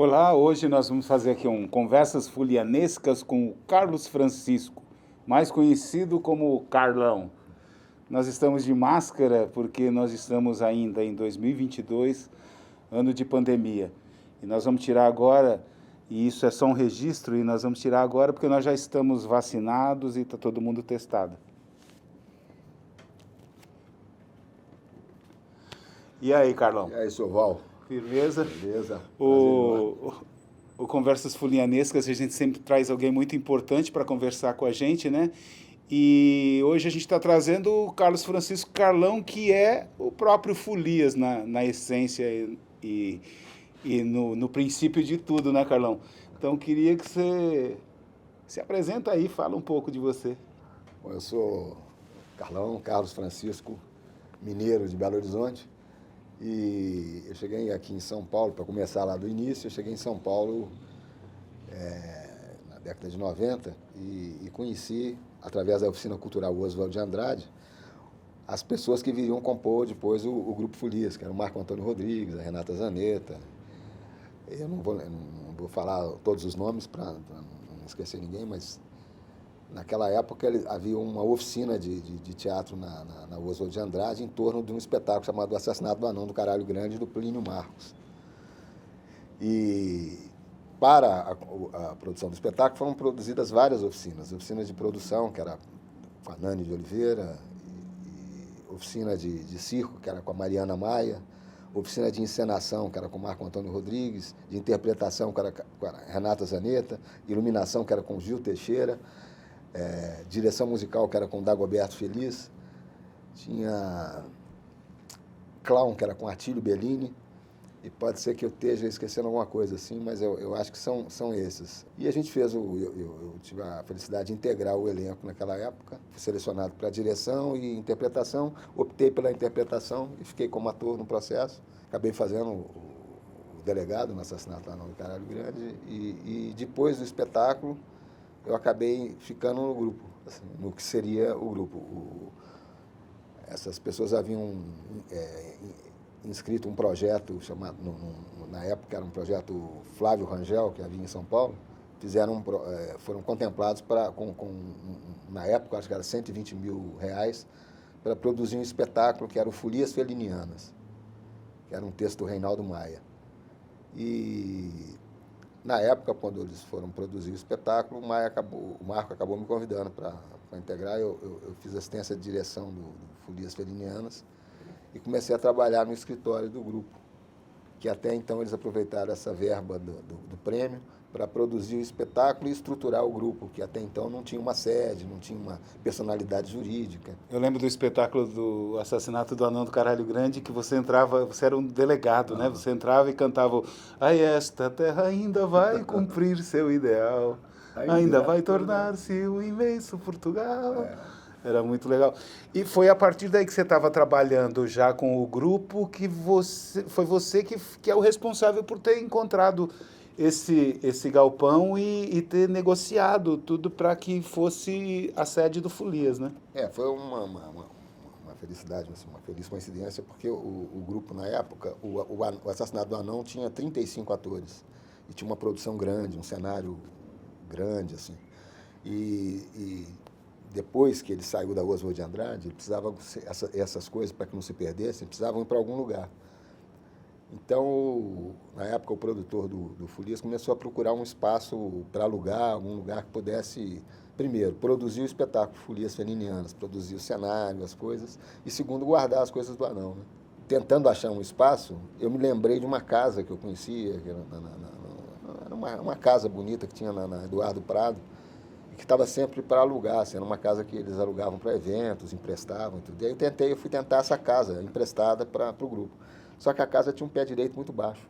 Olá, hoje nós vamos fazer aqui conversas fulianescas com o Carlos Francisco, mais conhecido como Carlão. Nós estamos de máscara porque nós estamos ainda em 2022, ano de pandemia. E nós vamos tirar agora, e isso é só um registro, e nós vamos tirar agora porque nós já estamos vacinados e está todo mundo testado. E aí, Carlão? E aí, seu Val? Firmeza? Beleza? O Conversas Fulianescas, a gente sempre traz alguém muito importante para conversar com a gente, né? E hoje a gente está trazendo o Carlos Francisco Carlão, que é o próprio Folias na essência e no princípio de tudo, né, Carlão? Então, queria que você se apresenta aí, fala um pouco de você. Bom, eu sou Carlos Francisco, mineiro de Belo Horizonte. E eu cheguei aqui em São Paulo, para começar lá do início, eu cheguei em São Paulo na década de 90 e conheci, através da Oficina Cultural Oswald de Andrade, as pessoas que viriam compor depois o Grupo Folias, que era o Marco Antônio Rodrigues, a Renata Zanetta. Eu não vou falar todos os nomes para não esquecer ninguém, mas naquela época havia uma oficina de teatro na Oswald de Andrade em torno de um espetáculo chamado O Assassinato do Anão do Caralho Grande, do Plínio Marcos. E para a produção do espetáculo foram produzidas várias oficinas. Oficina de produção, que era com a Nani de Oliveira, e oficina de circo, que era com a Mariana Maia, oficina de encenação, que era com o Marco Antônio Rodrigues, de interpretação, que era com a Renata Zanetta, iluminação, que era com o Gil Teixeira, direção musical, que era com o Dagoberto Feliz, tinha clown, que era com Artílio Bellini, e pode ser que eu esteja esquecendo alguma coisa assim, mas eu acho que são esses. E a gente fez, eu tive a felicidade de integrar o elenco naquela época, fui selecionado para direção e interpretação, optei pela interpretação e fiquei como ator no processo, acabei fazendo o delegado no Assassinato do Anão do Caralho Grande, e depois do espetáculo, eu acabei ficando no grupo, assim, no que seria o grupo. Essas pessoas haviam inscrito um projeto chamado, na época era um projeto Flávio Rangel, que havia em São Paulo, foram contemplados na época, acho que era R$120 mil, para produzir um espetáculo que era o Folias Felinianas, que era um texto do Reinaldo Maia. E na época, quando eles foram produzir o espetáculo, o Marco acabou me convidando para integrar. Eu fiz assistência de direção do Folias Felinianas e comecei a trabalhar no escritório do grupo, que até então eles aproveitaram essa verba do prêmio para produzir o espetáculo e estruturar o grupo, que até então não tinha uma sede, não tinha uma personalidade jurídica. Eu lembro do espetáculo do Assassinato do Anão do Caralho Grande, que você entrava, você era um delegado, né? Você entrava e cantava "Ai, esta terra ainda vai cumprir seu ideal, ainda vai tornar-se um imenso Portugal." Era muito legal. E foi a partir daí que você estava trabalhando já com o grupo que foi você que é o responsável por ter encontrado esse galpão e ter negociado tudo para que fosse a sede do Folias, né? Foi uma felicidade, assim, uma feliz coincidência, porque o grupo, na época, o Assassinato do Anão tinha 35 atores, e tinha uma produção grande, um cenário grande, assim. E depois que ele saiu da Oswald de Andrade, ele precisava, essas coisas, para que não se perdessem, precisavam ir para algum lugar. Então, na época, o produtor do Folias começou a procurar um espaço para alugar, algum lugar que pudesse, primeiro, produzir o espetáculo Folias Felinianas, produzir o cenário, as coisas, e segundo, guardar as coisas do Anão, né? Tentando achar um espaço, eu me lembrei de uma casa que eu conhecia, que era uma casa bonita que tinha na Eduardo Prado, e que estava sempre para alugar, assim, era uma casa que eles alugavam para eventos, emprestavam e tudo. E aí eu fui tentar essa casa emprestada para o grupo. Só que a casa tinha um pé direito muito baixo.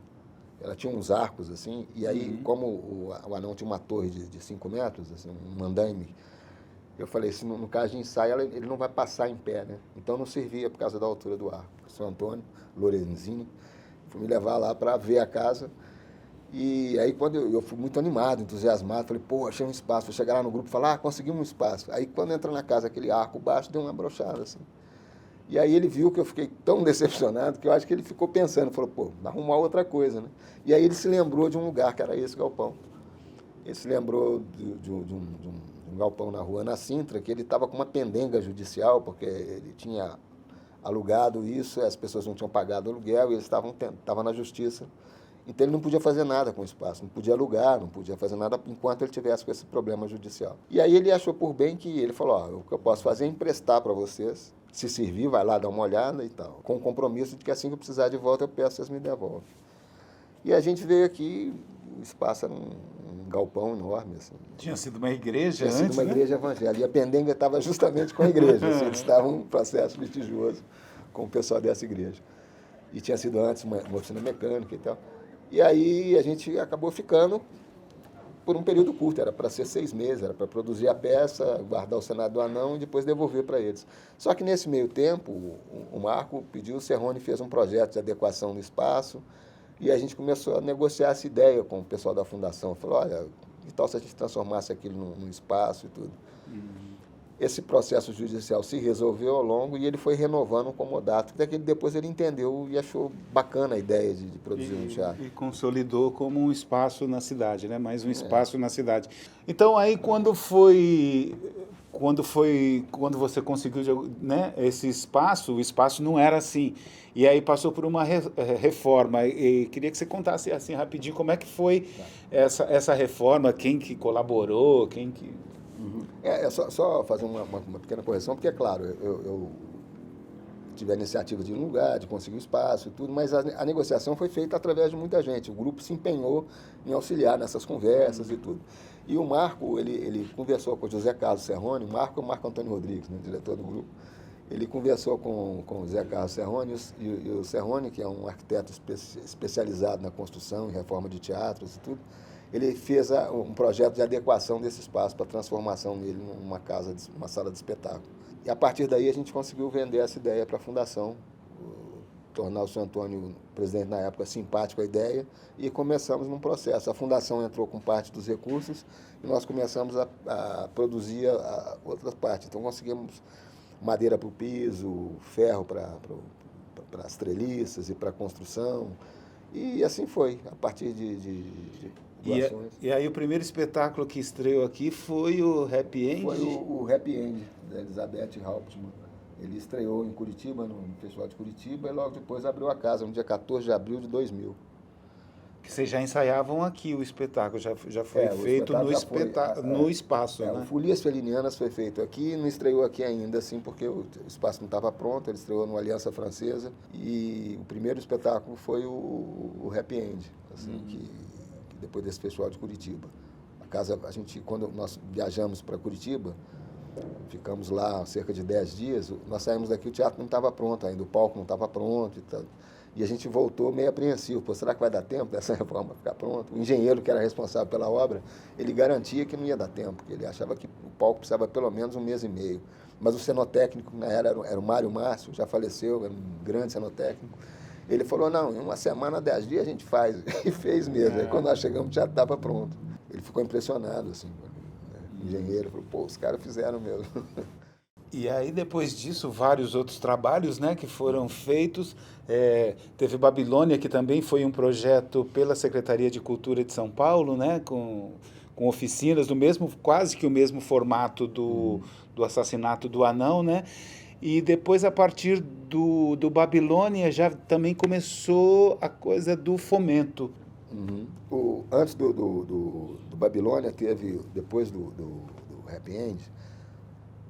Ela tinha uns arcos, assim, e aí, como o Anão tinha uma torre de 5 metros, assim, um andaime, eu falei, se no caso de ensaio, ele não vai passar em pé, né? Então não servia por causa da altura do arco. São Antônio, Lorenzini, fui me levar lá para ver a casa. E aí, quando eu fui muito animado, entusiasmado, falei, pô, achei um espaço. Vou chegar lá no grupo e falar, conseguimos um espaço. Aí, quando entra na casa aquele arco baixo, deu uma brochada, assim. E aí ele viu que eu fiquei tão decepcionado que eu acho que ele ficou pensando, falou, pô, arrumar outra coisa, né? E aí ele se lembrou de um lugar, que era esse galpão. Ele se lembrou de um galpão na rua Ana Sintra, que ele estava com uma pendenga judicial, porque ele tinha alugado isso, as pessoas não tinham pagado aluguel e eles estavam na justiça. Então ele não podia fazer nada com o espaço, não podia alugar, não podia fazer nada enquanto ele tivesse com esse problema judicial. E aí ele achou por bem que ele falou, ó, o que eu posso fazer é emprestar para vocês, se servir, vai lá dar uma olhada e tal, com o compromisso de que assim que eu precisar de volta eu peço, vocês me devolvem. E a gente veio aqui, o espaço era um galpão enorme. Assim. Tinha sido uma igreja Tinha antes, sido uma igreja evangélica. E a pendenga estava justamente com a igreja. Assim, eles estavam em processo litigioso com o pessoal dessa igreja. E tinha sido antes uma oficina mecânica e tal. E aí a gente acabou ficando por um período curto. Era para ser 6 meses, era para produzir a peça, guardar o Senado do Anão e depois devolver para eles. Só que nesse meio tempo, o Marco pediu, o Serrone fez um projeto de adequação do espaço. E a gente começou a negociar essa ideia com o pessoal da fundação. Falou, olha, que tal se a gente transformasse aquilo num espaço e tudo. Esse processo judicial se resolveu ao longo e ele foi renovando o comodato. Até que depois ele entendeu e achou bacana a ideia de produzir um teatro. E consolidou como um espaço na cidade, né? Mais um espaço na cidade. Então aí quando você conseguiu, né, esse espaço, o espaço não era assim. E aí passou por uma reforma. E queria que você contasse assim rapidinho como é que foi essa reforma, quem que colaborou, quem que... Só fazer uma pequena correção, porque é claro, eu tive a iniciativa de ir num lugar, de conseguir um espaço e tudo, mas a negociação foi feita através de muita gente. O grupo se empenhou em auxiliar nessas conversas e tudo. E o Marco, ele conversou com o José Carlos Serrone, o Marco é o Marco Antônio Rodrigues, né, diretor do grupo. Ele conversou com o José Carlos Serrone e o Serrone, que é um arquiteto especializado na construção e reforma de teatros e tudo, ele fez um projeto de adequação desse espaço para transformação nele numa casa, uma sala de espetáculo. E a partir daí a gente conseguiu vender essa ideia para a fundação, tornar o senhor Antônio, presidente na época, simpático à ideia e começamos num processo. A fundação entrou com parte dos recursos e nós começamos a produzir a outra parte. Então conseguimos madeira para o piso, ferro para as treliças e para a construção. E assim foi, a partir de doações. E aí o primeiro espetáculo que estreou aqui foi o Happy End? Foi o Happy End, da Elizabeth Hauptmann. Ele estreou em Curitiba, no Festival de Curitiba, e logo depois abriu a casa, no dia 14 de abril de 2000. Que vocês já ensaiavam aqui o espetáculo, já foi feito no espaço, né? O Folias Felinianas foi feito aqui, não estreou aqui ainda, assim, porque o espaço não estava pronto, ele estreou no Aliança Francesa, e o primeiro espetáculo foi o Happy End, assim, que depois desse Festival de Curitiba. Quando nós viajamos para Curitiba, ficamos lá cerca de 10 dias, nós saímos daqui, o teatro não estava pronto ainda, o palco não estava pronto e tal. E a gente voltou meio apreensivo. Pô, será que vai dar tempo dessa reforma ficar pronta? O engenheiro que era responsável pela obra, ele garantia que não ia dar tempo, porque ele achava que o palco precisava pelo menos 1 mês e meio. Mas o cenotécnico, na era era o Mário Márcio, já faleceu, era um grande cenotécnico. Ele falou, não, em 1 semana, 10 dias a gente faz. E fez mesmo. Aí quando nós chegamos, já estava pronto. Ele ficou impressionado, assim. O engenheiro falou, pô, os caras fizeram mesmo. E aí, depois disso, vários outros trabalhos, né, que foram feitos. Teve Babilônia, que também foi um projeto pela Secretaria de Cultura de São Paulo, né, com oficinas do mesmo, quase que o mesmo formato do assassinato do Anão, né? E depois, a partir do Babilônia, já também começou a coisa do fomento. Antes do Babilônia, teve, depois do Happy End,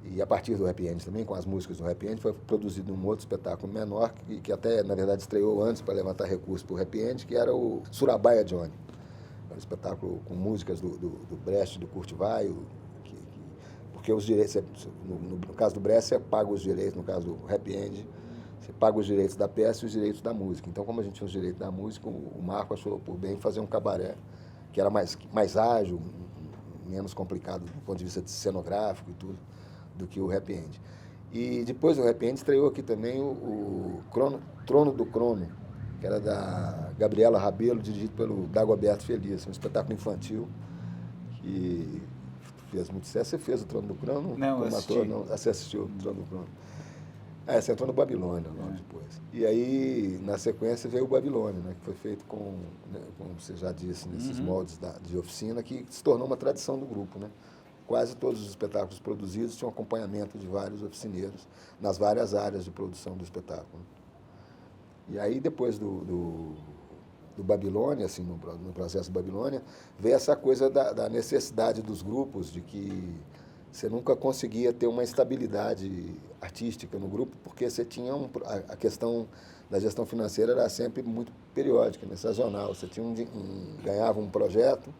e a partir do Happy End também, com as músicas do Happy End, foi produzido um outro espetáculo menor, que até, na verdade, estreou antes para levantar recursos para o Happy End, que era o Surabaya Johnny. Era um espetáculo com músicas do Brecht, do Kurt Weill, porque os direitos, no caso do Brecht, você paga os direitos, no caso do Happy End, você paga os direitos da peça e os direitos da música. Então, como a gente tinha os direitos da música, o Marco achou por bem fazer um cabaré, que era mais ágil, menos complicado do ponto de vista cenográfico e tudo, do que o Happy End. E depois do Happy End estreou aqui também o Trono do Crono, que era da Gabriela Rabelo, dirigido pelo Dagoberto Feliz, um espetáculo infantil que fez muito sucesso. Você fez o Trono do Crono? Não, assisti. Não, você assistiu o Trono do Crono. Você entrou no Babilônia logo depois. E aí, na sequência, veio o Babilônia, né, que foi feito com, né, como você já disse, nesses moldes de oficina, que se tornou uma tradição do grupo, né? Quase todos os espetáculos produzidos tinham acompanhamento de vários oficineiros nas várias áreas de produção do espetáculo. E aí, depois do Babilônia, assim, no processo do Babilônia, veio essa coisa da necessidade dos grupos, de que você nunca conseguia ter uma estabilidade artística no grupo, porque você tinha a questão da gestão financeira era sempre muito periódica, né, sazonal. Você tinha ganhava um projeto,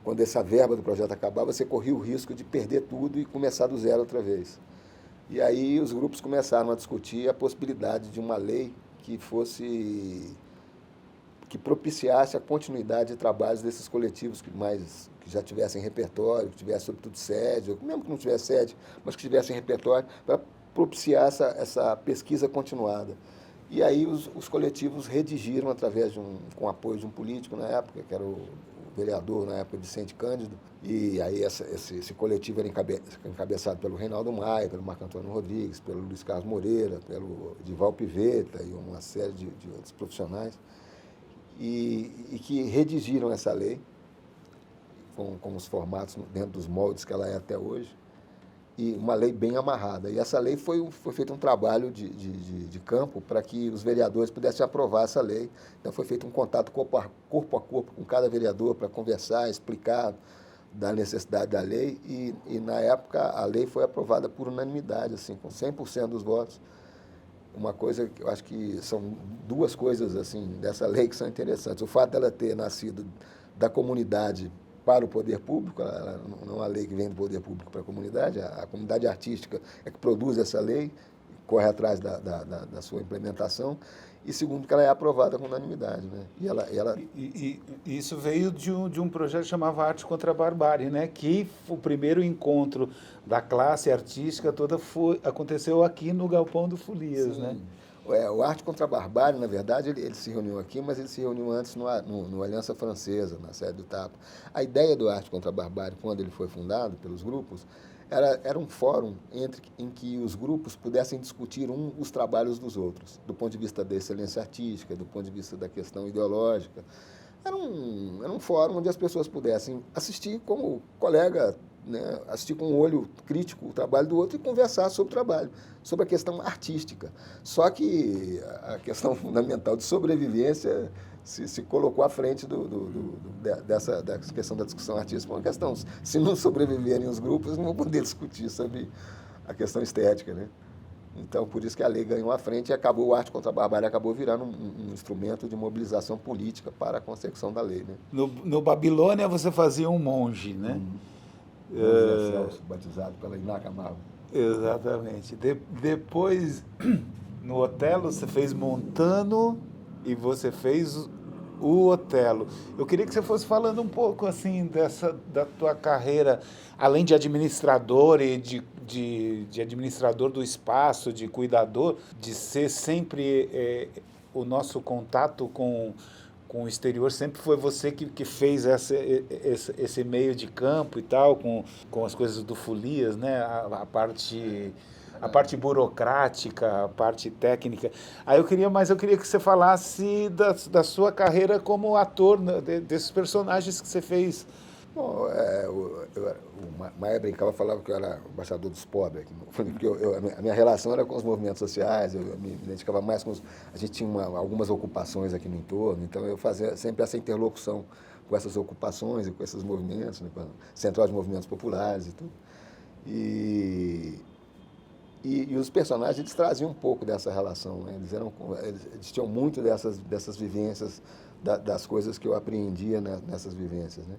quando essa verba do projeto acabava, você corria o risco de perder tudo e começar do zero outra vez. E aí os grupos começaram a discutir a possibilidade de uma lei que propiciasse a continuidade de trabalhos desses coletivos que já tivessem repertório, que tivessem sobretudo sede, ou mesmo que não tivesse sede, mas que tivessem repertório, para propiciar essa pesquisa continuada. E aí os coletivos redigiram, com apoio de um político na época, que era o vereador na época, Vicente Cândido, e aí esse coletivo era encabeçado pelo Reinaldo Maia, pelo Marco Antônio Rodrigues, pelo Luiz Carlos Moreira, pelo Edival Piveta e uma série de outros profissionais, e que redigiram essa lei com os formatos dentro dos moldes que ela é até hoje, e uma lei bem amarrada. E essa lei foi feito um trabalho de campo para que os vereadores pudessem aprovar essa lei. Então foi feito um contato corpo a corpo com cada vereador para conversar, explicar da necessidade da lei, e na época a lei foi aprovada por unanimidade, assim, com 100% dos votos. Uma coisa que eu acho que são duas coisas assim dessa lei que são interessantes. O fato dela ter nascido da comunidade para o poder público, ela não é uma lei que vem do poder público para a comunidade artística é que produz essa lei, corre atrás da sua implementação, e segundo, que ela é aprovada com unanimidade, né? E isso veio de um projeto que chamava Arte contra a Barbárie, né? Que o primeiro encontro da classe artística toda aconteceu aqui no Galpão do Folias, Sim. né? O Arte contra a Barbárie, na verdade, ele se reuniu aqui, mas ele se reuniu antes no Aliança Francesa, na sede do TAPA. A ideia do Arte contra a Barbárie, quando ele foi fundado pelos grupos, era um fórum em que os grupos pudessem discutir os trabalhos dos outros, do ponto de vista da excelência artística, do ponto de vista da questão ideológica. Era um fórum onde as pessoas pudessem assistir como colega, né, assistir com um olho crítico o trabalho do outro e conversar sobre o trabalho, sobre a questão artística. Só que a questão fundamental de sobrevivência se colocou à frente dessa questão da discussão artística. Uma questão, se não sobreviverem os grupos, não vão poder discutir sobre a questão estética, né? Então, por isso que a lei ganhou à frente e o Arte contra a Barbárie acabou virando um instrumento de mobilização política para a consecução da lei, né? No Babilônia você fazia um monge, né? José Celso, batizado pela Iná Camargo. Exatamente. Depois, no Otelo, você fez Montano e você fez o Otelo. Eu queria que você fosse falando um pouco assim da tua carreira, além de administrador e de administrador do espaço, de cuidador, de ser sempre o nosso contato com o exterior, sempre foi você que fez esse meio de campo e tal, com as coisas do Folias, né? A parte burocrática, a parte técnica. Eu queria que você falasse da sua carreira como ator, né, desses personagens que você fez. Bom, o Maia brincava, falava que eu era o embaixador dos pobres, porque a minha relação era com os movimentos sociais, eu me identificava mais com a gente tinha algumas ocupações aqui no entorno, então eu fazia sempre essa interlocução com essas ocupações e com esses movimentos, né, com a Central de Movimentos Populares e tudo. E os personagens, eles traziam um pouco dessa relação, né? Eles tinham muito dessas vivências, das coisas que eu apreendia nessas vivências, né?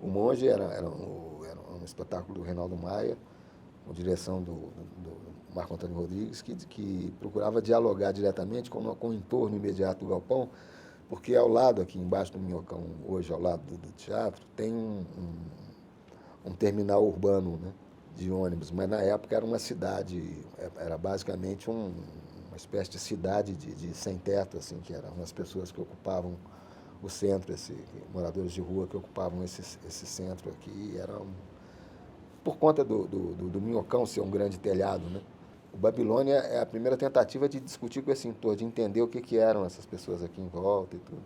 O Monge era um espetáculo do Reinaldo Maia, com direção do Marco Antônio Rodrigues, que procurava dialogar diretamente com o entorno imediato do galpão, porque ao lado, aqui embaixo do Minhocão, hoje ao lado do teatro, tem um terminal urbano, né, de ônibus, mas na época era uma cidade, era basicamente uma espécie de cidade de sem teto, assim, que eram as pessoas que ocupavam o centro, moradores de rua que ocupavam esse centro aqui, por conta do Minhocão ser um grande telhado, né? O Babilônia é a primeira tentativa de discutir com esse autor, de entender o que eram essas pessoas aqui em volta e tudo.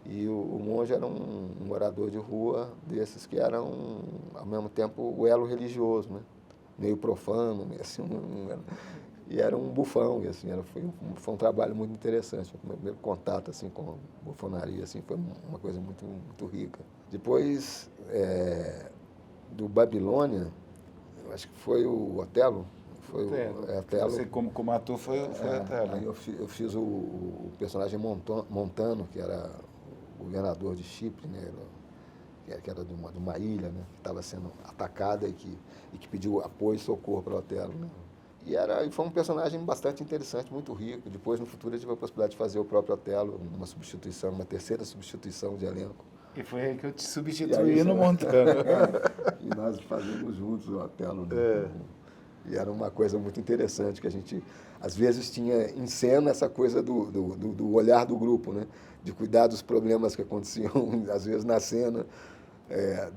E o monge era um morador de rua desses que eram, ao mesmo tempo, o elo religioso, né? Meio profano, meio assim, e era um bufão, e assim, foi um trabalho muito interessante. O meu primeiro contato assim, com a bufonaria assim, foi uma coisa muito, muito rica. Depois do Babilônia, eu acho que foi o Otelo. Foi Otelo. Você, como ator, foi Otelo. Aí eu fiz o personagem Montano, que era governador de Chipre, né? Que era de uma ilha, né? Que estava sendo atacada e que pediu apoio e socorro para o Otelo. Né? E foi um personagem bastante interessante, muito rico. Depois, no futuro, eu tive a possibilidade de fazer o próprio Otelo, uma terceira substituição de elenco. E foi aí que eu te substituí no Montano. E nós fazemos juntos o Otelo. Né? E era uma coisa muito interessante, que a gente, às vezes, tinha em cena essa coisa do olhar do grupo, né? De cuidar dos problemas que aconteciam, às vezes, na cena,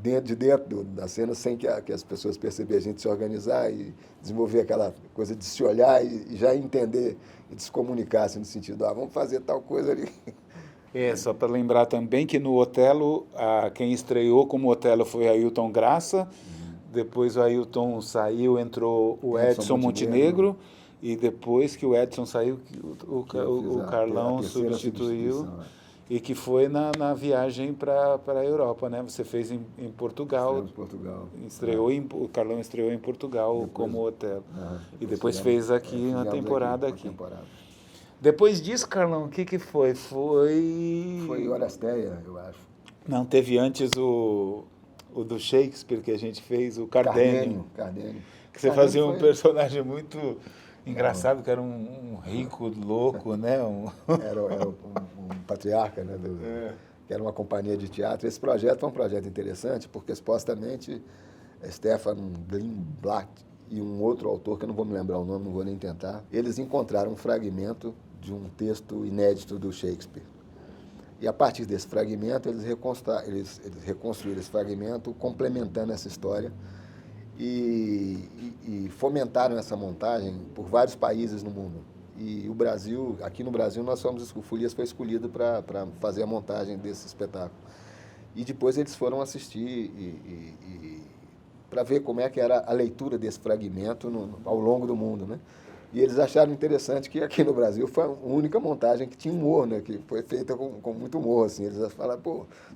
dentro da cena, sem que as pessoas percebessem, a gente se organizar e desenvolver aquela coisa de se olhar e já entender e de se comunicar, assim, no sentido, vamos fazer tal coisa ali. Só para lembrar também que no Otelo, quem estreou como Otelo foi Ailton Graça, depois o Ailton saiu, entrou o Edson Montenegro, e depois que o Edson saiu, o Carlão substituiu, e que foi na viagem para a Europa, né? Você fez em Portugal. O Carlão estreou em Portugal depois, como Otelo. E depois fez aqui uma temporada aqui. Depois disso, Carlão, o que foi? Foi Oresteia, eu acho. Não, teve antes o do Shakespeare que a gente fez, o Cardenio. Que você fazia um personagem muito engraçado, que era um rico louco, né? Era um patriarca, né? Que era uma companhia de teatro. Esse projeto foi um projeto interessante, porque supostamente Stefan Greenblatt e um outro autor, que eu não vou me lembrar o nome, não vou nem tentar, eles encontraram um fragmento de um texto inédito do Shakespeare. E a partir desse fragmento, eles reconstruíram esse fragmento, complementando essa história, e fomentaram essa montagem por vários países no mundo. E aqui no Brasil, o Folias foi escolhido para fazer a montagem desse espetáculo. E depois eles foram assistir para ver como é que era a leitura desse fragmento ao longo do mundo, né? E eles acharam interessante que aqui no Brasil foi a única montagem que tinha humor, né? Que foi feita com muito humor, assim. Eles falaram,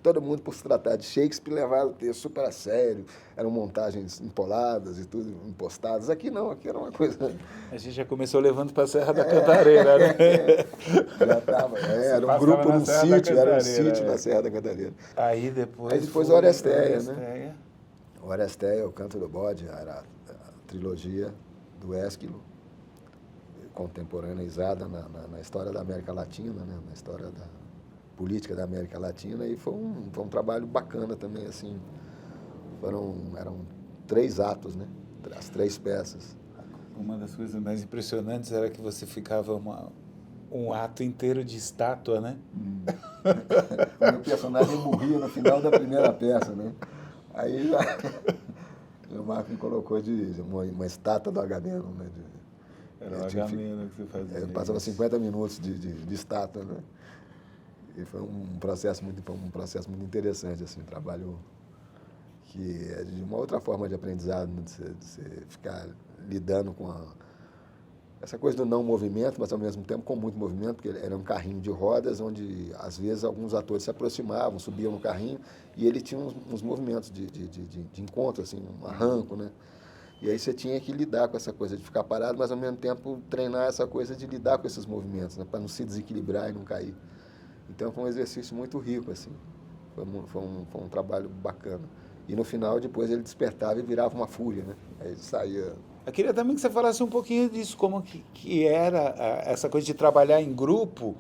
todo mundo, por se tratar de Shakespeare, levava o texto super a sério, eram montagens empoladas e tudo, impostadas. Aqui não, aqui era uma coisa... A gente já começou levando para a Serra da Cantareira, né? Já estava, era um grupo num sítio, era um sítio na Serra da Cantareira. Aí depois o Oresteia, né? O Oresteia, o Canto do Bode, era a trilogia do Ésquilo, contemporaneizada na história da América Latina, né? Na história da política da América Latina, e foi um trabalho bacana também, assim. Eram 3 atos, né? As 3 peças. Uma das coisas mais impressionantes era que você ficava um ato inteiro de estátua, né? O meu personagem morria no final da primeira peça, né? Aí o Marco me colocou uma estátua do Agamemnon, né? Era o Agamemnon que você fazia. Passava 50 minutos de estátua, né? E foi um processo muito interessante, assim, um trabalho que é de uma outra forma de aprendizado, né? De você ficar lidando com essa coisa do não movimento, mas ao mesmo tempo com muito movimento, porque era um carrinho de rodas, onde às vezes alguns atores se aproximavam, subiam no carrinho, e ele tinha uns movimentos de encontro, assim, um arranco, né? E aí você tinha que lidar com essa coisa de ficar parado, mas ao mesmo tempo treinar essa coisa de lidar com esses movimentos, né? Para não se desequilibrar e não cair. Então foi um exercício muito rico, assim. Foi um trabalho bacana. E no final, depois ele despertava e virava uma fúria, né? Aí ele saía... Eu queria também que você falasse um pouquinho disso, como que era essa coisa de trabalhar em grupo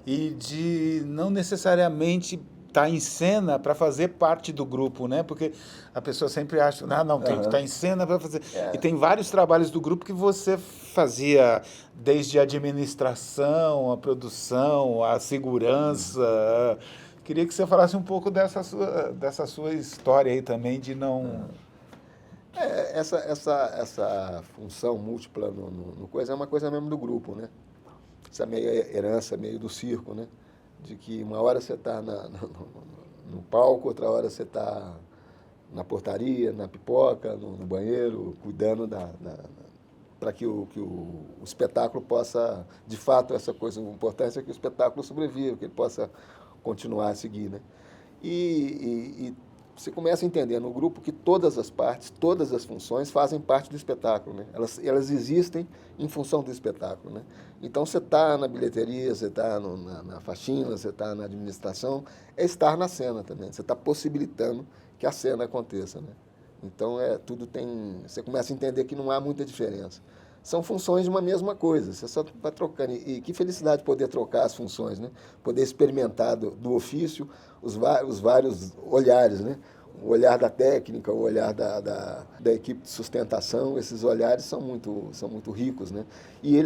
e de não necessariamente estar em cena para fazer parte do grupo, né? Porque a pessoa sempre acha, tem que estar em cena para fazer. E tem vários trabalhos do grupo que você fazia, desde a administração, a produção, a segurança. Queria que você falasse um pouco dessa sua história aí também de não... Essa função múltipla no coisa é uma coisa mesmo do grupo, né? Essa meio herança, meio do circo, né? De que uma hora você está no palco, outra hora você está na portaria, na pipoca, no banheiro, cuidando para que o espetáculo possa, de fato, essa coisa, a importância é que o espetáculo sobreviva, que ele possa continuar a seguir, né? E você começa a entender no grupo que todas as partes, todas as funções fazem parte do espetáculo, né? Elas existem em função do espetáculo, né? Então, você está na bilheteria, você está na faxina, você está na administração, é estar na cena também. Você está possibilitando que a cena aconteça, né? Então, tudo tem... Você começa a entender que não há muita diferença. São funções de uma mesma coisa, você só vai trocando. E que felicidade poder trocar as funções, né? Poder experimentar do ofício os vários olhares, né? O olhar da técnica, o olhar da equipe de sustentação, esses olhares são muito ricos, né? E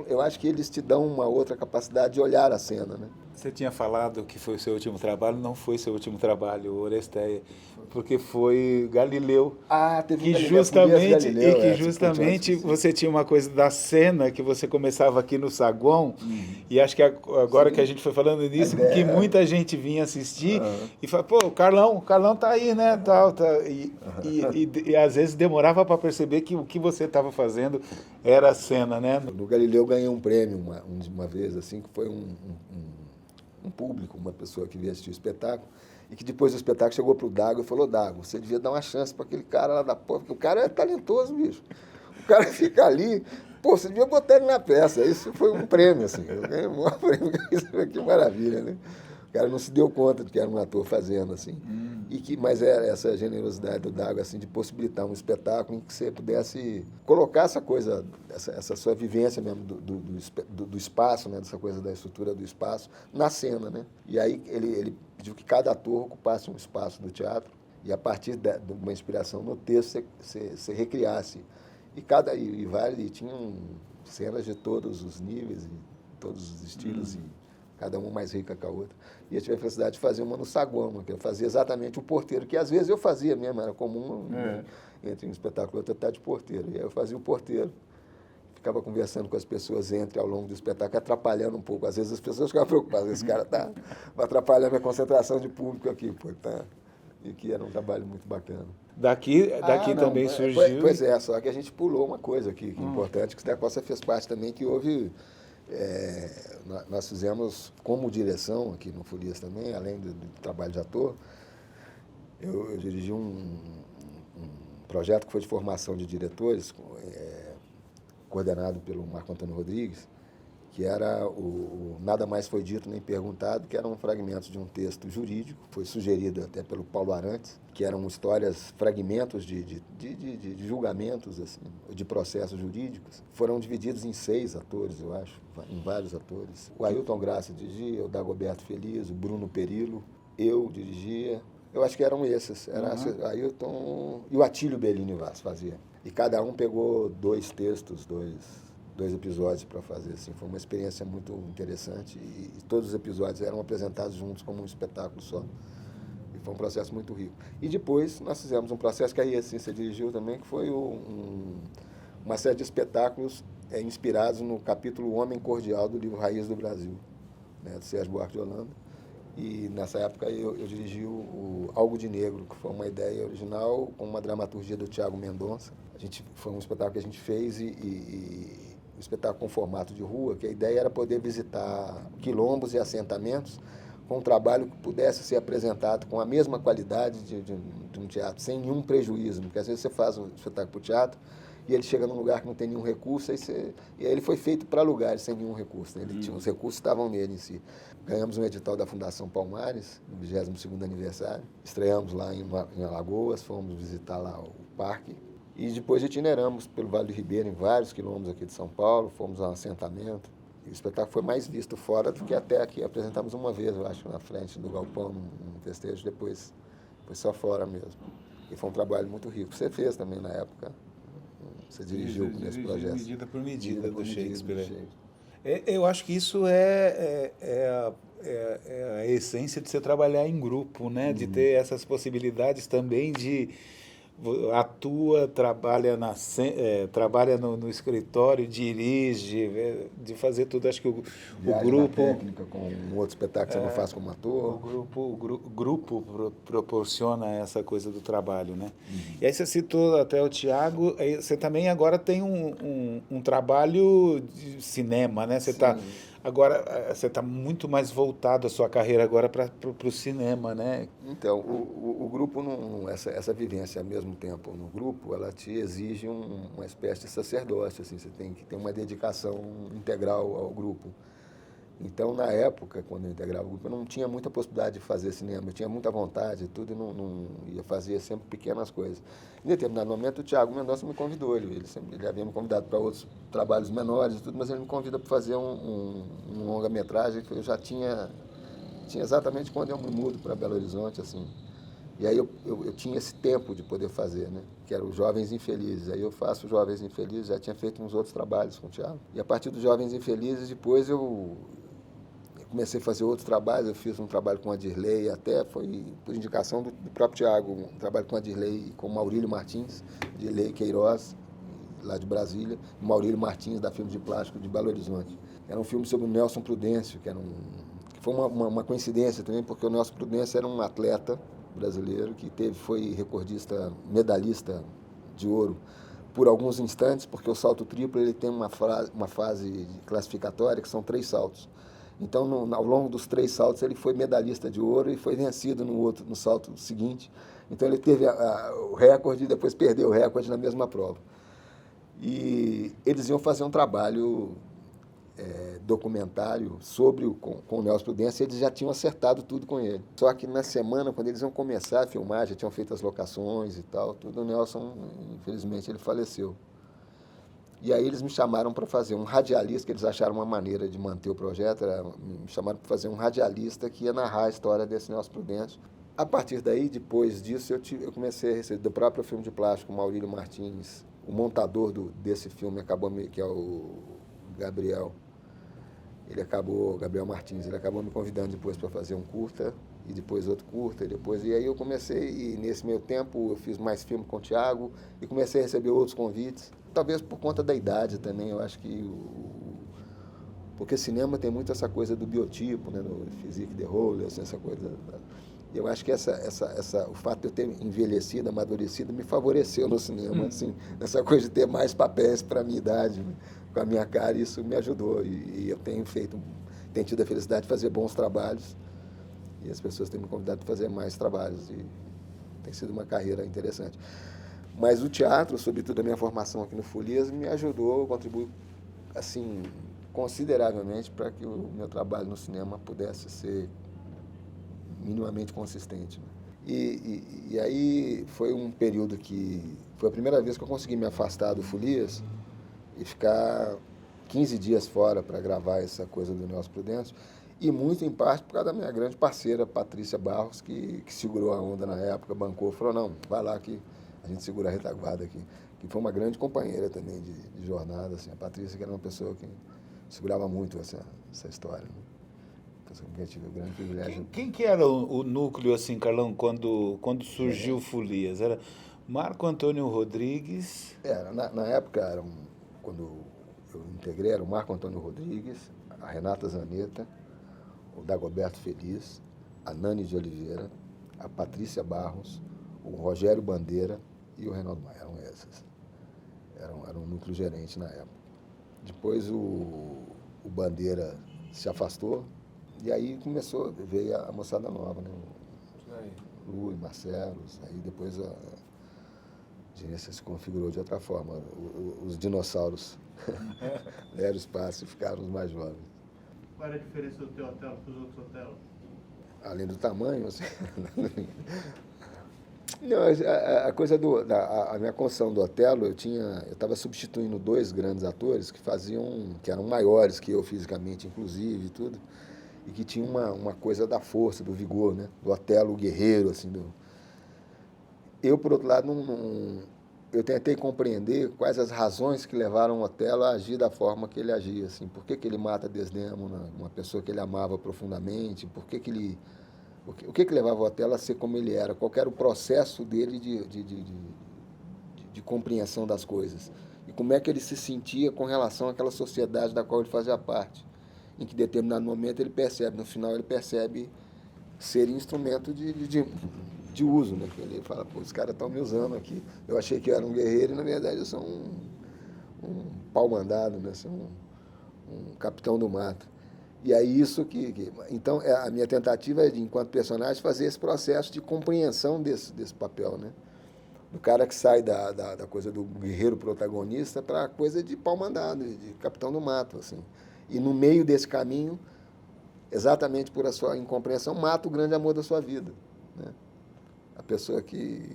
eu acho que eles te dão uma outra capacidade de olhar a cena, né? Você tinha falado que foi o seu último trabalho, não foi seu último trabalho, Oresteia, porque foi Galileu. Teve que Galileu, justamente Galileu, e que justamente você tinha uma coisa da cena que você começava aqui no saguão e acho que agora que a gente foi falando nisso que muita gente vinha assistir e fala, pô, o Carlão tá aí, né, tal, tá. E às vezes demorava para perceber que o que você estava fazendo era a cena, né? No Galileu eu ganhei um prêmio uma vez, assim, que foi um público, uma pessoa que veio assistir o espetáculo, e que depois do espetáculo chegou pro Dago e falou, Dago, você devia dar uma chance para aquele cara lá da porra, porque o cara é talentoso, bicho. O cara fica ali, pô, você devia botar ele na peça. Isso foi um prêmio, assim. Eu ganhei um maior prêmio, que maravilha, né? O cara não se deu conta de que era um ator fazendo, assim. Mas era essa generosidade do Dago, assim, de possibilitar um espetáculo em que você pudesse colocar essa coisa, essa sua vivência mesmo do espaço, né? Dessa coisa da estrutura do espaço, na cena, né? E aí ele pediu que cada ator ocupasse um espaço do teatro e a partir de uma inspiração no texto você recriasse. E tinham cenas de todos os níveis, e todos os estilos, e cada uma mais rica que a outra. E eu tive a felicidade de fazer uma no saguão, que eu fazia exatamente o porteiro, que às vezes eu fazia mesmo, era comum, entre um espetáculo e outro, estar de porteiro. E aí eu fazia o porteiro, ficava conversando com as pessoas ao longo do espetáculo, atrapalhando um pouco. Às vezes as pessoas ficavam preocupadas, esse cara está atrapalhando a concentração de público aqui, pô, tá? E que era um trabalho muito bacana. Daqui também surgiu... Pois é, só que a gente pulou uma coisa aqui, que é importante, que a Costa fez parte também, que houve... nós fizemos como direção aqui no Folias também, além do trabalho de ator, eu dirigi um projeto que foi de formação de diretores, coordenado pelo Marco Antônio Rodrigues, que era o Nada Mais Foi Dito Nem Perguntado, que eram fragmentos de um texto jurídico, foi sugerido até pelo Paulo Arantes, que eram histórias, fragmentos de julgamentos, assim, de processos jurídicos. Foram divididos em 6 atores, eu acho, em vários atores. O Ailton Graça dirigia, o Dagoberto Feliz, o Bruno Perillo, eu dirigia. Eu acho que eram esses, era Ailton e o Atílio Bellini Vaz fazia. E cada um pegou 2 textos, dois episódios para fazer, assim. Foi uma experiência muito interessante e todos os episódios eram apresentados juntos como um espetáculo só. E foi um processo muito rico. E depois nós fizemos um processo que aí assim você dirigiu também, que foi uma série de espetáculos inspirados no capítulo Homem Cordial do livro Raiz do Brasil, né, do Sérgio Buarque de Holanda. E nessa época eu dirigi o Algo de Negro, que foi uma ideia original com uma dramaturgia do Tiago Mendonça. Foi um espetáculo que a gente fez e um espetáculo com formato de rua, que a ideia era poder visitar quilombos e assentamentos com um trabalho que pudesse ser apresentado com a mesma qualidade de um teatro, sem nenhum prejuízo, porque às vezes você faz um espetáculo para o teatro e ele chega num lugar que não tem nenhum recurso, e aí ele foi feito para lugares sem nenhum recurso, né? Os recursos estavam nele em si. Ganhamos um edital da Fundação Palmares, no 22º aniversário, estreamos lá em Alagoas, fomos visitar lá o parque, e depois itineramos pelo Vale do Ribeira, em vários quilômetros aqui de São Paulo, fomos a um assentamento. E o espetáculo foi mais visto fora do que até aqui. Apresentamos uma vez, eu acho, na frente do galpão, num festejo, depois foi só fora mesmo. E foi um trabalho muito rico. Você fez também na época, você dirigiu nesse projeto. Medida por medida do Shakespeare. Eu acho que isso é a essência de você trabalhar em grupo, né? De ter essas possibilidades também de atua, trabalha, trabalha no escritório, dirige, de fazer tudo. Acho que o Viagem na grupo... técnica com um outro espetáculo que você não faz como ator. Grupo proporciona essa coisa do trabalho, né? E aí você citou até o Thiago, aí você também agora tem um trabalho de cinema, né? Você está muito mais voltado a sua carreira agora para o cinema, né? Então, o grupo, essa vivência ao mesmo tempo no grupo, ela te exige uma espécie de sacerdócio, assim, você tem que ter uma dedicação integral ao grupo. Então, na época, quando eu integrava o grupo, eu não tinha muita possibilidade de fazer cinema, eu tinha muita vontade e tudo, e não ia fazer sempre pequenas coisas. Em determinado momento, o Thiago Mendonça me convidou, ele havia me convidado para outros trabalhos menores e tudo, mas ele me convida para fazer um longa-metragem que eu já tinha exatamente quando eu me mudo para Belo Horizonte, assim. E aí eu tinha esse tempo de poder fazer, né? Que era os Jovens Infelizes. Aí eu faço Jovens Infelizes, já tinha feito uns outros trabalhos com o Thiago. E a partir dos Jovens Infelizes, depois eu comecei a fazer outros trabalhos. Eu fiz um trabalho com a Dirley, até foi por indicação do próprio Thiago, um trabalho com a Dirley e com o Maurílio Martins, Dirley Queiroz, lá de Brasília, e Maurílio Martins, da Filme de Plástico de Belo Horizonte. Era um filme sobre o Nelson Prudêncio, que foi uma coincidência também, porque o Nelson Prudêncio era um atleta brasileiro que foi recordista, medalhista de ouro por alguns instantes, porque o salto triplo ele tem uma fase classificatória que são 3 saltos. Então, ao longo dos 3 saltos, ele foi medalhista de ouro e foi vencido no salto seguinte. Então, ele teve o recorde e depois perdeu o recorde na mesma prova. E eles iam fazer um trabalho documentário com o Nelson Prudêncio, eles já tinham acertado tudo com ele. Só que na semana, quando eles iam começar a filmar, já tinham feito as locações e tal, tudo, o Nelson, infelizmente, ele faleceu. E aí eles me chamaram para fazer um radialista, que eles acharam uma maneira de manter o projeto, me chamaram para fazer um radialista que ia narrar a história desse Nelson Prudêncio. A partir daí, depois disso, eu comecei a receber do próprio Filme de Plástico, Maurílio Martins, o montador desse filme, que é o Gabriel. Gabriel Martins, ele acabou me convidando depois para fazer um curta, e depois outro curta, e aí eu comecei, e nesse meio tempo eu fiz mais filme com o Thiago, e comecei a receber outros convites, talvez por conta da idade também, eu acho que porque cinema tem muito essa coisa do biotipo, né, do physique de rôle, assim, essa coisa. E eu acho que o fato de eu ter envelhecido, amadurecido, me favoreceu no cinema, assim, essa coisa de ter mais papéis para a minha idade, né? Com a minha cara, isso me ajudou. E eu tenho tido a felicidade de fazer bons trabalhos. E as pessoas têm me convidado para fazer mais trabalhos. E tem sido uma carreira interessante. Mas o teatro, sobretudo a minha formação aqui no Folias, me ajudou, contribuiu, assim, consideravelmente para que o meu trabalho no cinema pudesse ser minimamente consistente, né? E aí foi um período que... Foi a primeira vez que eu consegui me afastar do Folias e ficar 15 dias fora para gravar essa coisa do Nelson Prudêncio, e muito em parte por causa da minha grande parceira, Patrícia Barros, que segurou a onda na época, bancou, falou, não, vai lá que a gente segura a retaguarda aqui. Que foi uma grande companheira também de jornada, assim, a Patrícia, que era uma pessoa que segurava muito essa história, né? Eu tive o grande privilégio. Quem que era o núcleo, assim, Carlão, quando surgiu o Folias? Era Marco Antônio Rodrigues? Na época, quando eu integrei, era o Marco Antônio Rodrigues, a Renata Zanetta, o Dagoberto Feliz, a Nani de Oliveira, a Patrícia Barros, o Rogério Bandeira e o Reinaldo Maia. Eram esses. Era um núcleo gerente na época. Depois o Bandeira se afastou e aí veio a moçada nova, né? O Lu e Marcelo, aí depois a gerência se configurou de outra forma. Os dinossauros deram espaço e ficaram os mais jovens. Qual era a diferença do teu hotel para os outros hotéis? Além do tamanho, assim. Não, a coisa a minha construção do Otelo, eu estava substituindo 2 grandes atores que eram maiores que eu fisicamente, inclusive, e tudo, e que tinham uma coisa da força, do vigor, né? Do Otelo guerreiro, assim. Eu, por outro lado, eu tentei compreender quais as razões que levaram o Otelo a agir da forma que ele agia, assim. Por que ele mata Desdémona, uma pessoa que ele amava profundamente? O que levava o Otelo a ser como ele era? Qual era o processo dele de compreensão das coisas. E como é que ele se sentia com relação àquela sociedade da qual ele fazia parte. Em que, em determinado momento, ele percebe, no final, ele percebe ser instrumento de uso, né? Ele fala, pô, os caras estão me usando aqui. Eu achei que eu era um guerreiro e, na verdade, eu sou um pau-mandado, né? Sou um capitão do mato. E aí isso Então, a minha tentativa é, enquanto personagem, fazer esse processo de compreensão desse papel, né? Do cara que sai da coisa do guerreiro protagonista para a coisa de pau-mandado, de capitão do mato, assim. E no meio desse caminho, exatamente por a sua incompreensão, mata o grande amor da sua vida, né? A pessoa que...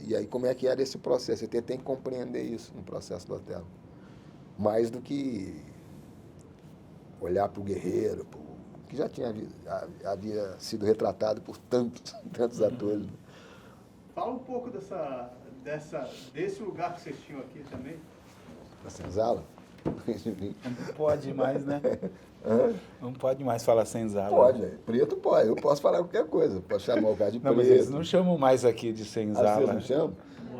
E aí como é que era esse processo? Você tem que compreender isso no processo do Otelo. Mais do que olhar para o guerreiro, que já havia sido retratado por tantos atores. Né? Fala um pouco desse lugar que vocês tinham aqui também. Da senzala? Não pode mais, né? Não pode mais falar senzala. Pode, preto pode. Eu posso falar qualquer coisa. Posso chamar o cara de preto. Não, mas eles não chamam mais aqui de senzala. Vocês não chamam?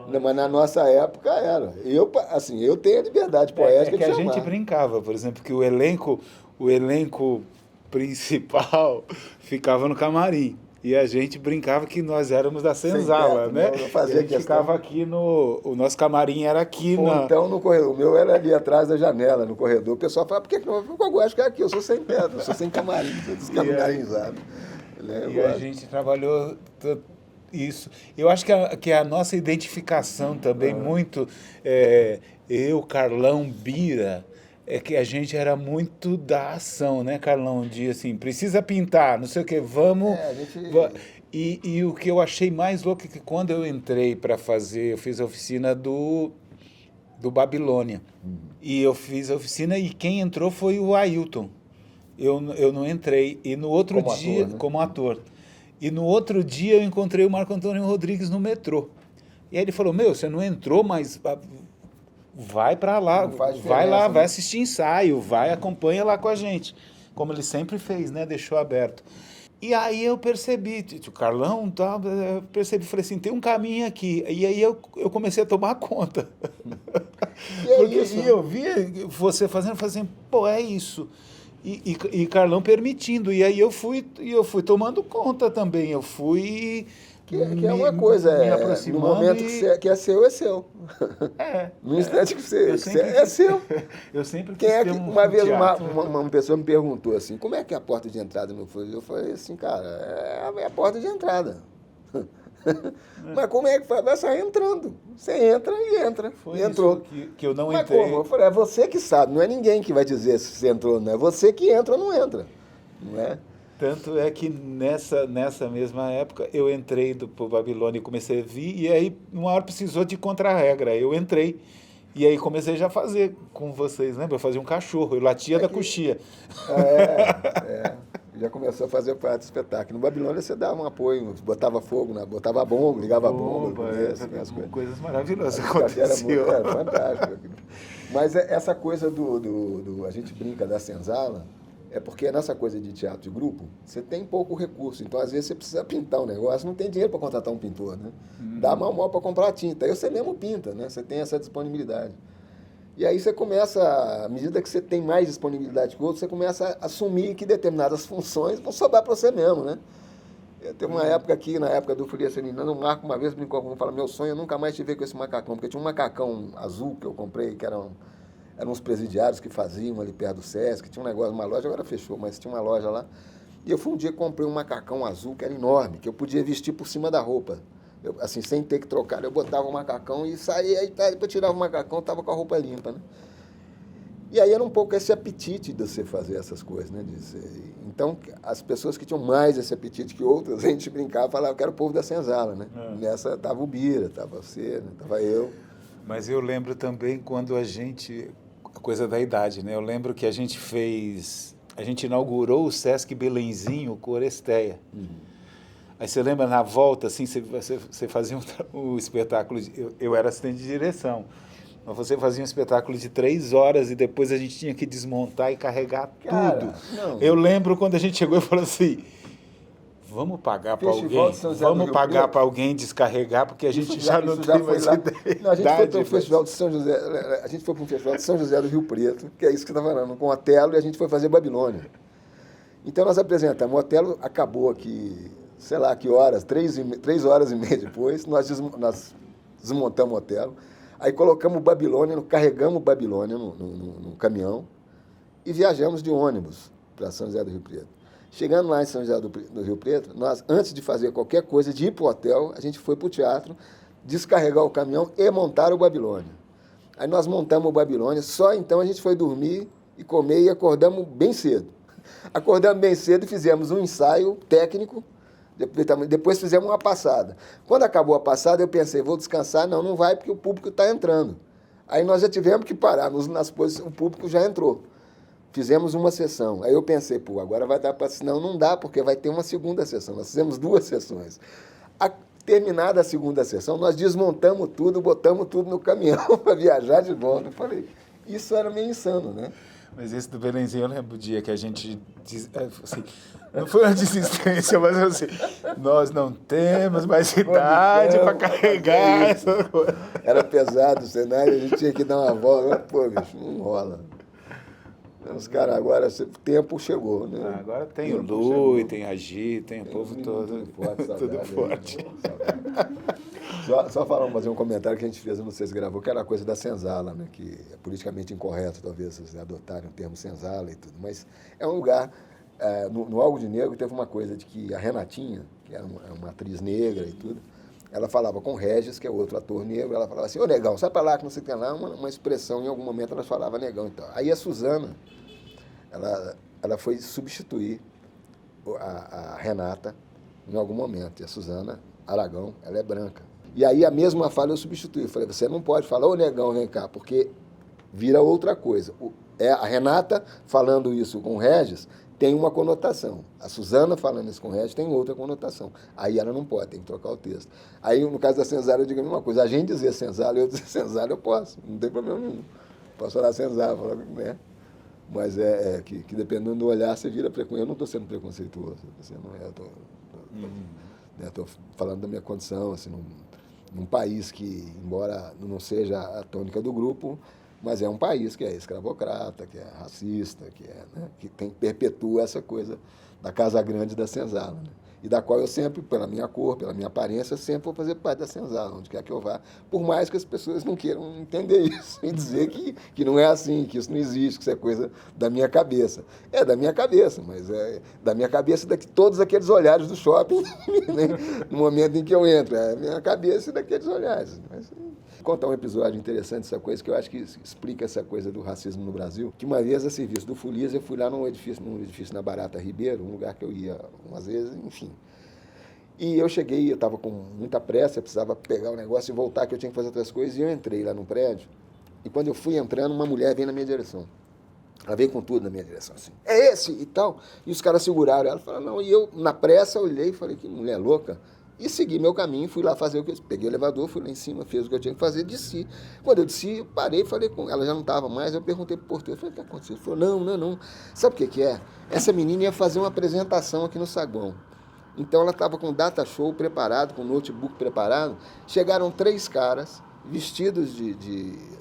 Não, mas na nossa época era. Eu tenho a liberdade poética que de a chamar. gente brincava, por exemplo, que o elenco principal ficava no camarim. E a gente brincava que nós éramos da senzala, né? Não fazia a gente ficava aqui o nosso camarim era aqui. Então no corredor. O meu era ali atrás da janela, no corredor. O pessoal fala, por que não? Eu gosto que é aqui, eu sou sem teto, eu sou sem camarim, sou descamarinzado. E a gente trabalhou isso. Eu acho que a nossa identificação também muito, eu, Carlão, Bira, é que a gente era muito da ação, né, Carlão? De assim, precisa pintar, não sei o quê, vamos... E o que eu achei mais louco é que quando eu entrei para fazer, eu fiz a oficina do Babilônia. E eu fiz a oficina e quem entrou foi o Ailton. Eu não entrei. E no outro dia, como ator. E no outro dia eu encontrei o Marco Antônio Rodrigues no metrô. E aí ele falou, você não entrou, mas... vai para lá, vai lá, vai assistir ensaio, acompanha lá com a gente, como ele sempre fez, né? Deixou aberto. E aí eu percebi, o Carlão, falei assim, tem um caminho aqui. E aí eu comecei a tomar conta. E eu via você fazendo, assim, pô, é isso. E Carlão permitindo. E aí eu fui tomando conta também. Eu fui... Que é uma coisa, no momento que é seu, é seu. No instante que é seu. Eu sempre quis ter uma vez uma pessoa me perguntou assim, como é que é a porta de entrada no Flores? Eu falei assim, cara, é a porta de entrada. Mas como é que faz? Vai sair entrando. Você entra e entra. Foi e entrou. Isso que eu não Mas entrei. Como? Eu falei, é você que sabe, não é ninguém que vai dizer se você entrou ou não. É você que entra ou não entra. Não é? Tanto é que nessa mesma época eu entrei pro Babilônia e comecei a vir, e aí uma hora precisou de contra-regra, eu entrei. E aí comecei já a fazer com vocês, lembra? Eu fazia um cachorro, eu latia da coxia. Já começou a fazer parte do espetáculo. No Babilônia você dava um apoio, botava fogo, botava bomba, ligava bomba. Coisas maravilhosas aconteciam. Era fantástico. Mas essa coisa a gente brinca da senzala, é porque nessa coisa de teatro de grupo, você tem pouco recurso. Então, às vezes, você precisa pintar um negócio, não tem dinheiro para contratar um pintor, né? Dá mal para comprar tinta. Aí você mesmo pinta, né? Você tem essa disponibilidade. E aí você começa, à medida que você tem mais disponibilidade que o outro, você começa a assumir que determinadas funções vão sobrar para você mesmo, né? Teve uma época aqui, na época do Folia Serenina, o Marco uma vez brincou comigo e falou, meu sonho é nunca mais te ver com esse macacão, porque tinha um macacão azul que eu comprei, que eram uns presidiários que faziam ali perto do Sesc, tinha um negócio, uma loja, agora fechou, mas tinha uma loja lá. E eu fui um dia que comprei um macacão azul que era enorme, que eu podia vestir por cima da roupa. Eu, assim, sem ter que trocar, eu botava o macacão e saía, aí depois tirava o macacão, estava com a roupa limpa, né? E aí era um pouco esse apetite de você fazer essas coisas, né? Então, as pessoas que tinham mais esse apetite que outras, a gente brincava e falava, eu quero o povo da senzala, né? Nessa estava o Bira, estava você, né? Estava eu. Mas eu lembro também quando a coisa da idade, né? Eu lembro que a gente inaugurou o Sesc Belenzinho com Oresteia. Aí você lembra, na volta, assim, você fazia um espetáculo, eu era assistente de direção, mas você fazia um espetáculo de 3 horas e depois a gente tinha que desmontar e carregar tudo. Eu lembro quando a gente chegou e falou assim, vamos pagar para Festival alguém, de São José do vamos Rio pagar Preto. para alguém descarregar, porque a gente já não isso tem foi mais lá. ideia. Não, a gente foi para o Festival de São José, a gente foi para um Festival de São José do Rio Preto, que é isso que você está falando, com Otelo, e a gente foi fazer Babilônia. Então nós apresentamos, o Otelo acabou aqui, sei lá que horas, 3 horas e meia depois, nós desmontamos o Otelo, aí colocamos Babilônia, carregamos Babilônia no caminhão e viajamos de ônibus para São José do Rio Preto. Chegando lá em São José do Rio Preto, nós, antes de fazer qualquer coisa, de ir para o hotel, a gente foi para o teatro, descarregar o caminhão e montar o Babilônia. Aí nós montamos o Babilônia, só então a gente foi dormir e comer e acordamos bem cedo. Acordamos bem cedo e fizemos um ensaio técnico, depois fizemos uma passada. Quando acabou a passada, eu pensei, vou descansar. Não, não vai, porque o público está entrando. Aí nós já tivemos que parar, nas posições, o público já entrou. Fizemos uma sessão. Aí eu pensei, pô, agora vai dar para... Não, não dá, porque vai ter uma segunda sessão. Nós fizemos 2 sessões. Terminada a segunda sessão, nós desmontamos tudo, botamos tudo no caminhão para viajar de volta. Eu falei, isso era meio insano, né? Mas esse do Belenzinho, eu lembro o dia que a gente... Assim, não foi uma desistência, mas assim, nós não temos mais idade para carregar essa coisa. Era pesado o cenário, a gente tinha que dar uma volta. Pô, bicho, não rola. Os caras agora, o tempo chegou, né? Agora tem o Lu, tem a Gi, tem o povo todo. Tudo forte. Só fazer um comentário que a gente fez, eu não sei se gravou, que era a coisa da senzala, né? Que é politicamente incorreto, talvez, vocês adotarem o termo senzala e tudo. Mas é um lugar... no Algo de Negro teve uma coisa de que a Renatinha, que era uma atriz negra e tudo, ela falava com o Regis, que é outro ator negro, ela falava assim, ô negão, sai pra lá que não sei o que lá, uma expressão, em algum momento ela falava negão e tal. Aí a Suzana, ela foi substituir a Renata em algum momento, e a Suzana Aragão, ela é branca. E aí a mesma fala eu substituí, eu falei, você não pode falar, ô negão, vem cá, porque vira outra coisa. A Renata falando isso com o Regis tem uma conotação. A Suzana falando isso com o Regis tem outra conotação. Aí ela não pode, tem que trocar o texto. Aí, no caso da senzala, eu digo a mesma coisa. A gente dizer senzala, eu dizer senzala, eu posso. Não tem problema nenhum. Posso falar senzala, falar, né? Mas que dependendo do olhar, você vira preconceituoso. Eu não estou sendo preconceituoso. Estou falando da minha condição, assim, num país que, embora não seja a tônica do grupo, mas é um país que é escravocrata, que é racista, que perpetua essa coisa da Casa Grande da senzala, né? E da qual eu sempre, pela minha cor, pela minha aparência, sempre vou fazer parte da senzala, onde quer que eu vá, por mais que as pessoas não queiram entender isso e dizer que não é assim, que isso não existe, que isso é coisa da minha cabeça. É da minha cabeça, mas é da minha cabeça daqui todos aqueles olhares do shopping, né? No momento em que eu entro, é a minha cabeça daqueles olhares. Mas, vou contar um episódio interessante dessa coisa, que eu acho que explica essa coisa do racismo no Brasil, que uma vez, a serviço do Folias, eu fui lá num edifício na Barata Ribeiro, um lugar que eu ia umas vezes, enfim. E eu cheguei, eu estava com muita pressa, eu precisava pegar o negócio e voltar, que eu tinha que fazer outras coisas, e eu entrei lá no prédio, e quando eu fui entrando, uma mulher veio na minha direção. Ela veio com tudo na minha direção, assim, é esse e tal. E os caras seguraram ela, falaram, não, e eu, na pressa, olhei e falei, que mulher louca. E segui meu caminho, fui lá fazer o que eu... Peguei o elevador, fui lá em cima, fiz o que eu tinha que fazer, desci. Quando eu desci, eu parei, falei com ela, já não estava mais, eu perguntei pro porteiro, falei, o que aconteceu? Ele falou, não. Sabe o que é? Essa menina ia fazer uma apresentação aqui no saguão. Então ela estava com o data show preparado, com o notebook preparado. Chegaram 3 caras, vestidos de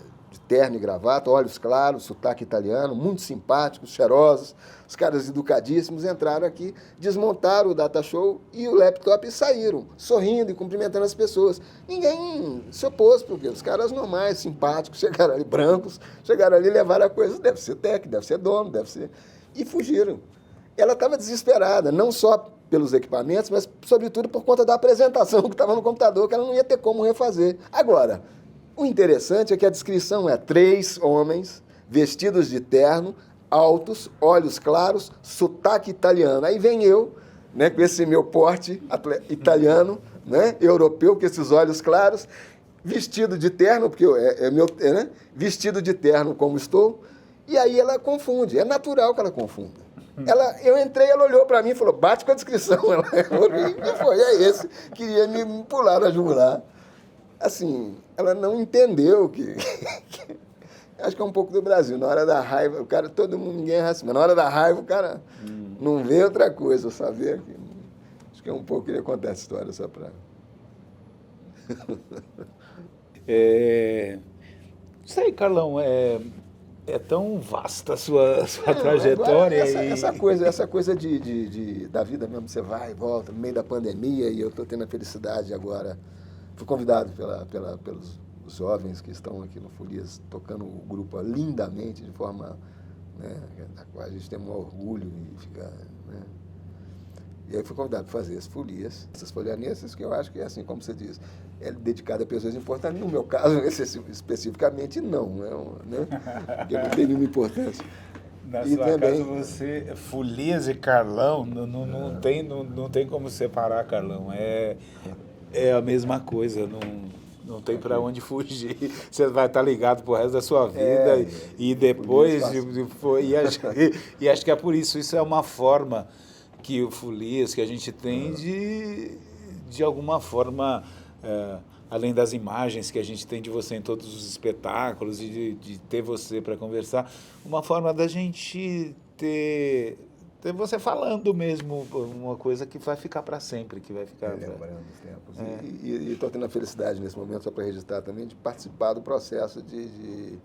terno e gravata, olhos claros, sotaque italiano, muito simpáticos, cheirosos, os caras educadíssimos, entraram aqui, desmontaram o data show e o laptop e saíram, sorrindo e cumprimentando as pessoas. Ninguém se opôs, porque os caras normais, simpáticos, chegaram ali, brancos, chegaram ali e levaram a coisa, deve ser técnico, deve ser dono, deve ser... E fugiram. Ela estava desesperada, não só pelos equipamentos, mas, sobretudo, por conta da apresentação que estava no computador, que ela não ia ter como refazer. Agora, o interessante é que a descrição é 3 homens vestidos de terno, altos, olhos claros, sotaque italiano. Aí vem eu, né, com esse meu porte italiano, né, europeu, com esses olhos claros, vestido de terno, porque né, vestido de terno como estou, e aí ela confunde. É natural que ela confunda. Eu entrei, ela olhou para mim e falou, bate com a descrição. Ela olhou e foi, é esse, queria me pular na jugular. Assim, ela não entendeu que acho que é um pouco do Brasil. Na hora da raiva, o cara, todo mundo, ninguém é racista, mas na hora da raiva o cara não vê outra coisa, só vê. que é um pouco, queria contar essa história só para... Sei, Carlão, é tão vasta a sua trajetória. Essa coisa da vida mesmo, você vai e volta, no meio da pandemia, e eu estou tendo a felicidade agora. Fui convidado pelos jovens que estão aqui no Folias, tocando o grupo lindamente, de forma, né, da qual a gente tem um orgulho e fica... Né? E aí fui convidado para fazer as folias, essas folianesas, que eu acho que, assim como você diz, é dedicada a pessoas importantes. No meu caso, especificamente, não, né? Porque não tem nenhuma importância. Na sua casa, você, Folias e Carlão, não tem como separar, Carlão. É a mesma coisa, não tem para onde fugir. Você vai estar ligado pro resto da sua vida e depois... E acho que é por isso. Isso é uma forma que o Folias, que a gente tem de alguma forma, além das imagens que a gente tem de você em todos os espetáculos e de ter você para conversar, uma forma da gente ter você falando mesmo, uma coisa que vai ficar para sempre, que vai ficar... Lembrando os tempos. E estou tendo a felicidade nesse momento, só para registrar também, de participar do processo de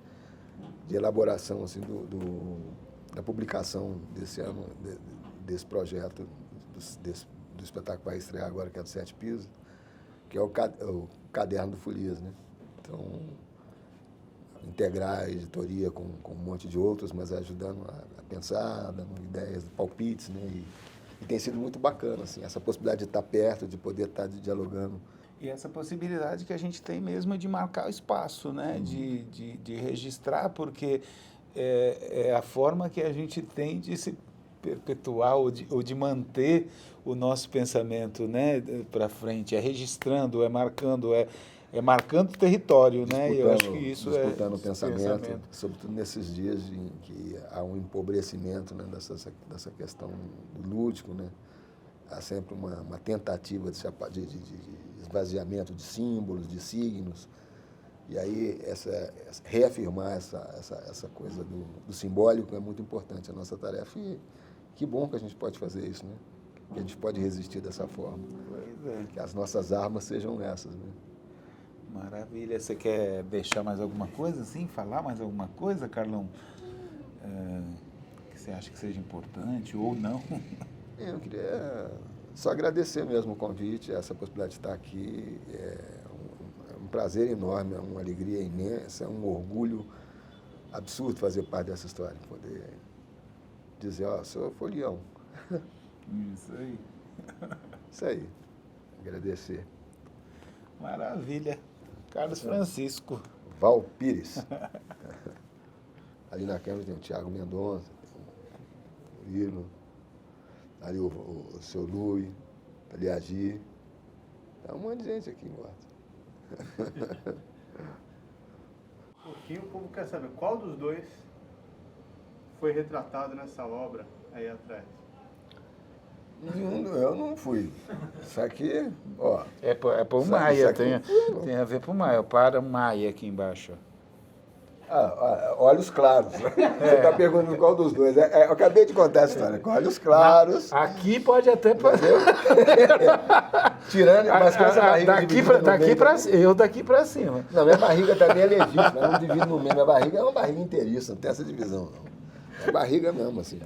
elaboração assim, da publicação desse ano, desse projeto, do espetáculo que vai estrear agora, que é do Sete Pisos, que é o Caderno do Folias, né? Então, integrar a editoria com um monte de outros, mas ajudando a pensar, dando ideias, palpites, né? E tem sido muito bacana, assim, essa possibilidade de estar perto, de poder estar dialogando. E essa possibilidade que a gente tem mesmo de marcar o espaço, né? De registrar, porque é a forma que a gente tem de se perpetuar ou de manter o nosso pensamento, né, para frente, registrando, marcando, marcando território, né? Eu acho que isso disputando o pensamento, sobretudo nesses dias em que há um empobrecimento, né, dessa questão do lúdico, né? Há sempre uma tentativa de esvaziamento de símbolos, de signos. E aí, reafirmar essa coisa do simbólico é muito importante, a nossa tarefa. E que bom que a gente pode fazer isso, né? Que a gente pode resistir dessa forma. Que as nossas armas sejam essas, né? Maravilha. Você quer deixar mais alguma coisa, assim? Falar mais alguma coisa, Carlão? Que você acha que seja importante ou não? Eu queria só agradecer mesmo o convite, essa possibilidade de estar aqui. É um prazer enorme, é uma alegria imensa, é um orgulho absurdo fazer parte dessa história, poder dizer, sou folião. Isso aí. Isso aí. Agradecer. Maravilha. Carlos Francisco. Val Pires. Ali na câmera tem o Thiago Mendonça, tem o Lilo, ali o seu Lui, ali a Gi. Tá um monte de gente aqui em volta. Um pouquinho, o povo quer saber qual dos dois foi retratado nessa obra aí atrás. Eu não fui. Isso aqui, ó. É por Maia, tem a ver com Maia. Para Maia aqui embaixo. Olhos claros. Você está perguntando qual dos dois. Eu acabei de contar essa história. Com olhos claros. Aqui pode até... Tirando, mas com essa barriga daqui para cima. Não, minha barriga também é legítima. Eu não divido no meio. Minha barriga é uma barriga inteiriça. Não tem essa divisão, não. É barriga mesmo, assim.